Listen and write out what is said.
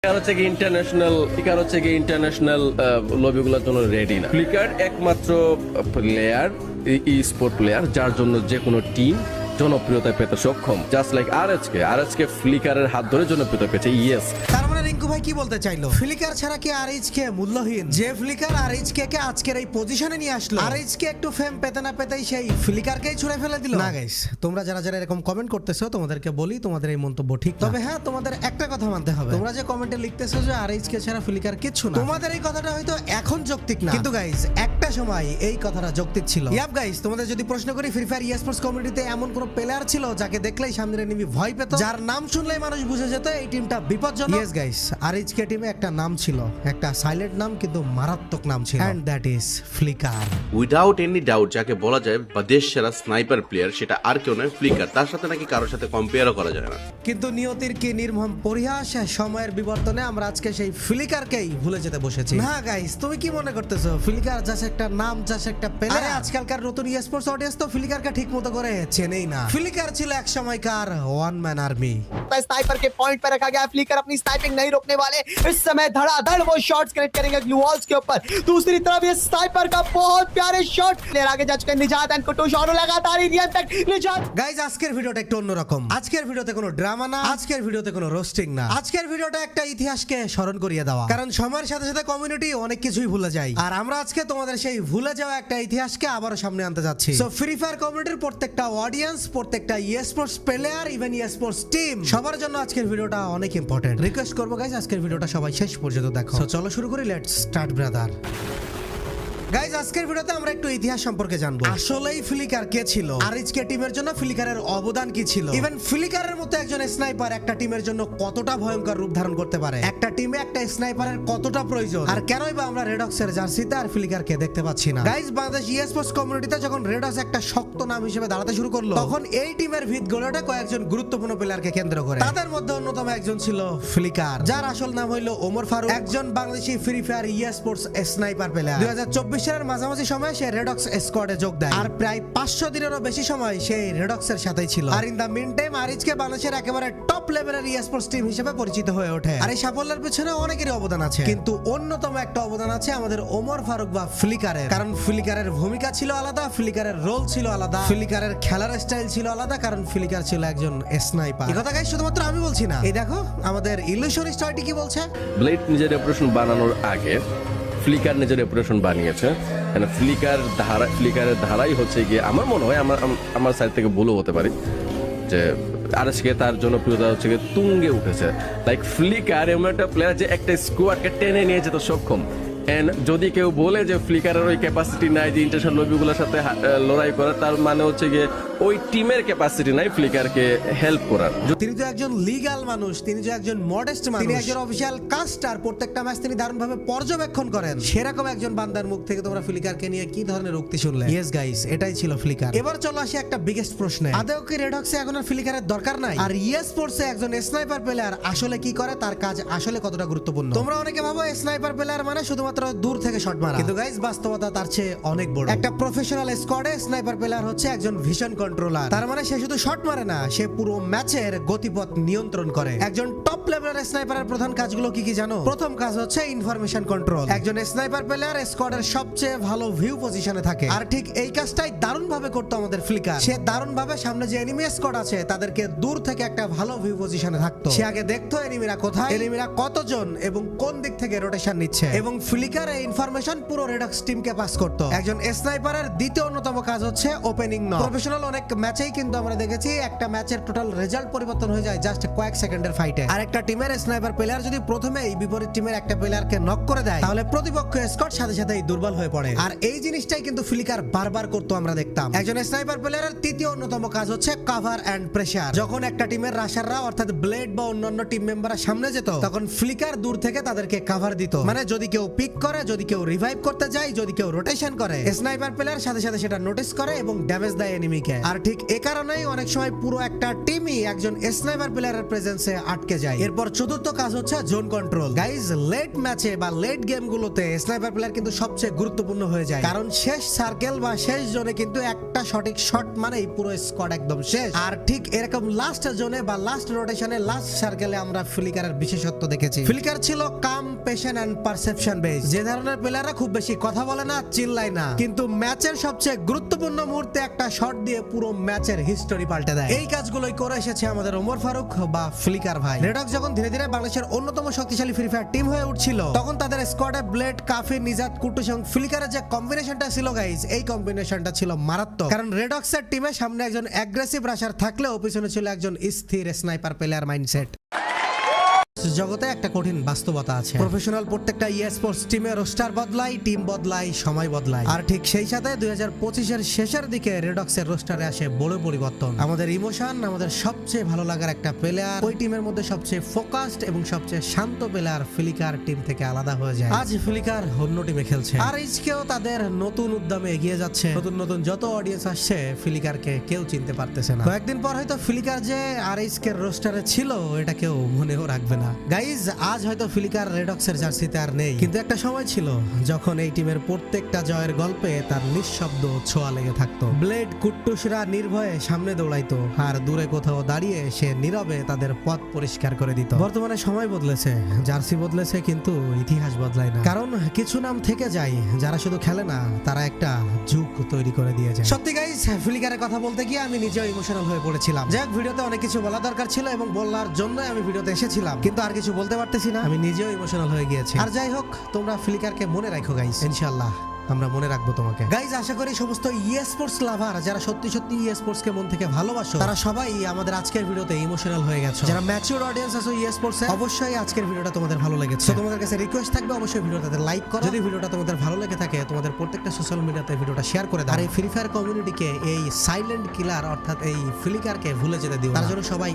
International লবিগুলোর জন্য ready না। Flicker একমাত্র প্লেয়ার, ই স্পোর্ট প্লেয়ার যার জন্য যে কোনো টিম জনপ্রিয়তা পেতে সক্ষম। জাস্ট লাইক আরএচকে ফ্লিকারের হাত ধরে জনপ্রিয়তা পেয়েছে। ইয়েস, তার মানে রিঙ্কু ভাই কি বলতে চাইলো, ফ্লিকার ছাড়া কি আরএইচকে মূল্যহীন? যে ফ্লিকার আরএইচকে কে আজকের এই পজিশনে নিয়ে আসলো, আরএইচকে একটু ফেম পেতে না পেতেই সেই ফ্লিকারকেই ছুঁড়ে ফেলে দিল। না গাইস, তোমরা যারা এরকম কমেন্ট করতেছো তোমাদেরকে বলি তোমাদের এই মন্তব্য ঠিক, তবে হ্যাঁ তোমাদের একটা কথা মানতে হবে, তোমরা যে কমেন্টে লিখতেছো যে আরএইচকে ছাড়া ফ্লিকার কিচ্ছু না, তোমাদের এই কথাটা হয়তো এখন যৌক্তিক না, কিন্তু গাইস একটা সময় এই কথাটা যৌক্তিক ছিল। ইয়াপ গাইস, তোমাদের যদি প্রশ্ন করি ফ্রি ফায়ার ই-স্পোর্টস কমিউনিটিতে এমন কোন প্লেয়ার ছিল যাকে দেখলেই সামনের এনিমি ভয় পেত, যার নাম শুনলেই মানুষ বুঝে যেত এই টিমটা বিপজ্জনক? ইয়েস গাইস, আরএইচকে টিমে একটা নাম ছিল, একটা সাইলেন্ট নাম কিন্তু মারাত্মক নাম ছিল, and that is Flickr. Without any doubt যাকে বলা যায় বা দেশ সেরা স্নাইপার প্লেয়ার, সেটা আর কেউ নয়, ফ্লিকার। তার সাথে নাকি কারোর সাথে কম্পেয়ারও করা যায় না। কিন্তু নিয়তির কি নির্মম পরিহাস, সময়ের বিবর্তনে আমরা আজকে সেই ফ্লিকারকেই ভুলে যেতে বসেছি। না গাইস, তুমি কি মনে করতেছো ফ্লিকার জাস্ট একটা নাম, জাস্ট একটা প্লেয়ার? আজকালকার নতুন ই-স্পোর্টস অডিয়েন্স তো ফ্লিকারকে ঠিকমতো করে চেনেই না। ফ্লিকার ছিল এক সময়কার ওয়ান ম্যান আর্মি। स्नाइपर के पॉइंट पर रखा गया। फ्लिकर अपनी स्नाइपिंग नहीं रोकने वाले, इस समय धड़ाधड़ वो शॉट्स कनेक्ट करेंगे ग्लू वॉल्स के ऊपर। दूसरी तरफ ये स्नाइपर का बहुत प्यारे शॉट, प्लेयर आगे जा चुके हैं निजात एंड कुटुश, और लगातार ही इम्पैक्ट निजात। গাইজ, আজকের ভিডিওটা একটু অন্যরকম। আজকের ভিডিওতে কোনো ড্রামা না, আজকের ভিডিওতে কোনো রোস্টিং না, আজকের ভিডিওটা একটা ইতিহাসকে স্মরণ করিয়ে দেওয়া। কারণ সময়ের সাথে সাথে কমিউনিটি অনেক কিছুই ভুলে যায়, আর আমরা আজকে তোমাদের সেই ভুলে যাওয়া একটা ইতিহাসকে আবারও সামনে আনতে যাচ্ছি। সো ফ্রি ফায়ার কমিউনিটির প্রত্যেকটা অডিয়েন্স, প্রত্যেকটা esports player, even esports team, সবার জন্য আজকের ভিডিওটা অনেক ইম্পর্টেন্ট। রিকোয়েস্ট করবো গাইজ, আজকের ভিডিওটা সবাই শেষ পর্যন্ত দেখো। সো চলো শুরু করি, লেটস স্টার্ট ব্রাদার। গাইজ, আজকের ভিডিওতে আমরা একটু ইতিহাস সম্পর্কে জানবো। আসলেই ফ্লিকার কে ছিল, আরএইচকে টিমের জন্য ফ্লিকারের অবদান কি ছিল, ইভেন ফ্লিকারের মতো একজন স্নাইপার একটা টিমের জন্য কতটা ভয়ঙ্কর রূপ ধারণ করতে পারে, একটা টিমে একটা স্নাইপারের কতটা প্রয়োজন, আর কেনই বা আমরা রেডক্সের জার্সিতে আর ফ্লিকারকে দেখতে পাচ্ছি না। গাইজ, বাংলাদেশ ই-স্পোর্টস কমিউনিটিতে যখন রেডক্স একটা শক্ত নাম হিসেবে দাঁড়াতে শুরু করলো, তখন এই টিমের ভিত গড়ে ওঠে কয়েকজন গুরুত্বপূর্ণ প্লেয়ারকে কেন্দ্র করে। তাদের মধ্যে অন্যতম একজন ছিল ফ্লিকার, যার আসল নাম হইল ওমর ফারুক, একজন Bangladeshi free fire esports sniper player. 2024 সালের মাঝামাঝি সময় সে রেডক্স স্কোয়াডে যোগ দেয়, আর প্রায় 500 দিনেরও বেশি সময় সেই রেডক্সের সাথেই ছিল। আর ইন দা মিন টাইম আরএইচকে বাংলাদেশের একেবারে টপ লেভেলের ই-স্পোর্টস টিম হিসেবে পরিচিত হয়ে ওঠে। আর এই সাফল্যের পেছনে অনেকেরই অবদান আছে, কিন্তু অন্যতম একটা অবদান আছে আমাদের ওমর ফারুক বা ফ্লিকারের। কারণ ফ্লিকারের ভূমিকা ছিল আলাদা, ফ্লিকারের রোল ছিল আলাদা, ফ্লিকারের খেলার স্টাইল ছিল আলাদা, কারণ ফ্লিকার ছিল একজন স্নাইপার। এই কথা গাইস শুধুমাত্র আমি বলছি না, এই দেখো আমাদের ইলিউশন স্টোরিটি কি বলছে। ব্লেড নিজের রেপুটেশন বানানোর আগে ফ্লিকার নিজের রেপুটেশন বানিয়েছে। ফ্লিকারের ধারাই হচ্ছে গিয়ে, আমার মনে হয়, আমার সাইড থেকে ভুলও হতে পারি, যে আরএসকে তার জনপ্রিয়তা হচ্ছে গিয়ে তুঙ্গে উঠেছে। লাইক ফ্লিকার এমন একটা প্লেয়ার যে একটা স্কোয়াডকে টেনে নিয়ে যেতে সক্ষম। এন্ড যদি কেউ বলে যে ফ্লিকারের ওই ক্যাপাসিটি নাই যে ইন্টারন্যাশনাল লবিগুলোর সাথে লড়াই করার, তার মানে হচ্ছে গিয়ে ওই টিমের ক্যাপাসিটি নাই ফ্লিকারকে হেল্প করার। তিনি তো একজন লিগ্যাল মানুষ, তিনি যে একজন মডেস্ট মানুষ, তিনি একজন অফিশিয়াল কাস্টার, প্রত্যেকটা ম্যাচ তিনি দারুণভাবে পর্যবেক্ষণ করেন। সেরকম একজন বান্দার মুখ থেকে তোমরা ফ্লিকারকে নিয়ে কি ধরনের উক্তি শুনলে? ইয়েস গাইস, এটাই ছিল ফ্লিকার। এবার চলো আসি একটা বিগেস্ট প্রশ্নে, আদৌ কি রেডক্সে এখন আর ফ্লিকারের দরকার নাই? আর ই-স্পোর্টসে একজন স্নাইপার প্লেয়ার আসলে কি করে, তার কাজ আসলে কতটা গুরুত্বপূর্ণ? তোমরা অনেকে ভাবো স্নাইপার প্লেয়ার মানে শুধুমাত্র দূর থেকে শট মারা, কিন্তু গাইস বাস্তবতা তার চেয়ে অনেক বড়। একটা প্রফেশনাল স্কোয়াডে স্নাইপার প্লেয়ার হচ্ছে একজন ভিশন কন্ট্রোলার। তার মানে সে শুধু শট মারে না, সে পুরো ম্যাচের গতিপথ নিয়ন্ত্রণ করে। একজন টপ লেভেলের স্নাইপারের প্রধান কাজগুলো কি কি জানো? প্রথম কাজ হচ্ছে ইনফরমেশন কন্ট্রোল। একজন স্নাইপার প্লেয়ার স্কোয়াডের সবচেয়ে ভালো ভিউ পজিশনে থাকে, আর ঠিক এই কাজটাই দারুণভাবে করতো আমাদের ফ্লিকার। সে দারুণভাবে সামনে যে এনিমি স্কোয়াড আছে তাদেরকে দূর থেকে একটা ভালো ভিউ পজিশনে থাকতো। সে আগে দেখতো এনিমিরা কোথায়, এনিমিরা কতজন এবং কোন দিক থেকে রোটেশন নিচ্ছে, এবং ফ্লিকার এই ইনফরমেশন পুরো রেডক্স টিমকে পাস করতো। একজন স্নাইপারের দ্বিতীয় অন্যতম কাজ হচ্ছে ওপেনিং নক। প্রফেশনাল অনেক ম্যাচেই কিন্তু আমরা দেখেছি একটা ম্যাচের টোটাল রেজাল্ট পরিবর্তন হয়ে যায় জাস্ট কয়েক সেকেন্ডের ফাইটে। আর একটা টিমের স্নাইপার প্লেয়ার যদি প্রথমেই বিপরীত টিমের একটা প্লেয়ারকে নক করে দেয়, তাহলে প্রতিপক্ষ স্কোয়াড সাথে সাথেই দুর্বল হয়ে পড়ে। আর এই জিনিসটাই কিন্তু ফ্লিকার বারবার করতো আমরা দেখতাম। একজন স্নাইপার প্লেয়ারের তৃতীয় অন্যতম কাজ হচ্ছে কভার এন্ড প্রেসার। যখন একটা টিমের রাশাররা অর্থাৎ ব্লেড বা অন্যান্য টিম মেম্বাররা সামনে যেত, তখন ফ্লিকার দূর থেকে তাদেরকে কভার দিত। মানে যদি কেউ পিক করে, যদি কেউ রিভাইভ করতে যায়, যদি কেউ রোটেশন করে, স্নাইপার প্লেয়ার সাথে সাথে সেটা নোটিস করে এবং ড্যামেজ দেয় এনিমিকে। আর ঠিক এ কারণেই অনেক সময় পুরো একটা টিমই একজন স্নাইপার প্লেয়ারের প্রেজেন্সে আটকে যায়। এরপর চতুর্থ কাজ হচ্ছে জোন কন্ট্রোল। গাইজ, লেট ম্যাচে বা লেট গেমগুলোতে স্নাইপার প্লেয়ার কিন্তু সবচেয়ে গুরুত্বপূর্ণ হয়ে যায়, কারণ শেষ সার্কেল বা শেষ জোনে কিন্তু একটা সঠিক শট মানেই পুরো স্কোয়াড একদম শেষ। আর ঠিক এরকম লাস্ট জোনে বা লাস্ট রোটেশনে, লাস্ট সার্কেলে আমরা ফ্লিকারের বিশেষত্ব দেখেছি। ফ্লিকার ছিল কাম, পেশেন্ট এন্ড পারসেপশন বেস। যে ধরনের প্লেয়াররা খুব বেশি কথা বলে না, চিল্লায় না, কিন্তু ম্যাচের সবচেয়ে গুরুত্বপূর্ণ মুহূর্তে একটা শট দিয়ে পুরো ম্যাচের হিস্টোরি পাল্টে দেয়। এই কাজগুলোই করে এসেছে আমাদের ওমর ফারুক বা ফ্লিকার ভাই। রেডক্স যখন ধীরে ধীরে বাংলাদেশের অন্যতম শক্তিশালী ফ্রি ফায়ার টিম হয়ে উঠছিল, তখন তাদের স্কোয়াডে ব্লেড, কাফি, নিজাত, কুট্টুস এবং ফ্লিকারের যে কম্বিনেশনটা ছিল গাইজ, এই কম্বিনেশনটা ছিল মারাত্মক। কারণ রেডক্সের টিমে সামনে একজন অ্যাগ্রেসিভ রাশার থাকলেও পিছনে ছিল একজন স্থির স্নাইপার প্লেয়ার মাইন্ডসেট। জগতে একটা কঠিন বাস্তবতা আছে। প্রফেশনাল প্রত্যেকটা স্পোর্টস টিমে রোস্টার বদলায়, টিম বদলায়, সময় বদলায়। আর ঠিক সেই সাথে 2025-এর শেষের দিকে রেডক্সের রোস্টারে আসে বড় পরিবর্তন। আমাদের ইমোশন, আমাদের সবচেয়ে ভালো লাগার একটা প্লেয়ার, ওই টিমের মধ্যে সবচেয়ে ফোকাসড এবং সবচেয়ে শান্ত প্লেয়ার ফ্লিকার টিম থেকে আলাদা হয়ে যায়। আজ ফ্লিকার অন্য টিমে খেলছে, আর এইচকেও তাদের নতুন উদ্যমে এগিয়ে যাচ্ছে। নতুন নতুন যত অডিয়েন্স আসছে, ফ্লিকারকে কেউ চিনতে পারতেছে না। কয়েকদিন পর হয়তো ফ্লিকার যে আর এইচকের রোস্টারে ছিল, এটা কেউ মনেও রাখবে না। গাইজ, আজ হয়তো ফ্লিকার রেডক্সের জার্সিতে আর নেই, কিন্তু একটা সময় ছিল যখন এই টিমের প্রত্যেকটা জয়ের গল্পে তার নিঃশব্দ ছোঁয়া লেগে থাকতো। ব্লেড, কুট্টুসরা নির্ভয়ে সামনে দৌড়াইতো, আর দূরে কোথাও দাঁড়িয়ে সে নীরবে তাদের পথ পরিষ্কার করে দিত। বর্তমানে সময় বদলেছে, জার্সি বদলেছে, কিন্তু ইতিহাস বদলায় না। কারণ কিছু নাম থেকে যায়, যারা শুধু খেলে না, তারা একটা যুগ তৈরি করে দিয়ে যায়। সত্যি গাইজ, ফ্লিকারের কথা বলতে গিয়ে আমি নিজেও ইমোশনাল হয়ে পড়েছিলাম। যাক, ভিডিওতে অনেক কিছু বলা দরকার ছিল এবং বলার জন্য আমি ভিডিওতে এসেছিলাম, কিন্তু আর কিছু বলতে পারতেছি না। আমি নিজেও ইমোশনাল হয়ে গিয়েছি। আর যাই হোক, তোমরা ফ্লিকারকে মনে রাখো গাইস, ইনশাআল্লাহ আমরা মনে রাখবো তোমাকে। গাইজ, আশা করি সমস্ত স্পোর্টস লাভার যারা সত্যি সত্যি স্পোর্টস কে মন থেকে ভালোবাসো, তারা সবাই আমাদের আজকের ভিডিওতে ইমোশনাল হয়ে গেছো। যারা ম্যাচিউর অডিয়েন্স আছো স্পোর্টস এ, অবশ্যই আজকের ভিডিওটা তোমাদের ভালো লেগেছে। তোমাদের কাছে রিকোয়েস্ট থাকবে, অবশ্যই ভিডিওটাতে লাইক করো। যদি ভিডিওটা তোমাদের ভালো লেগে থাকে, তোমাদের প্রত্যেকটা সোশ্যাল মিডিয়াতে ভিডিওটা শেয়ার করে দাও। আর এই ফ্রি ফায়ার কমিউনিটিকে এই সাইলেন্ট কিলার অর্থাৎ এই ফ্লিকারকে ভুলে যেতে দিও। তার জন্য সবাই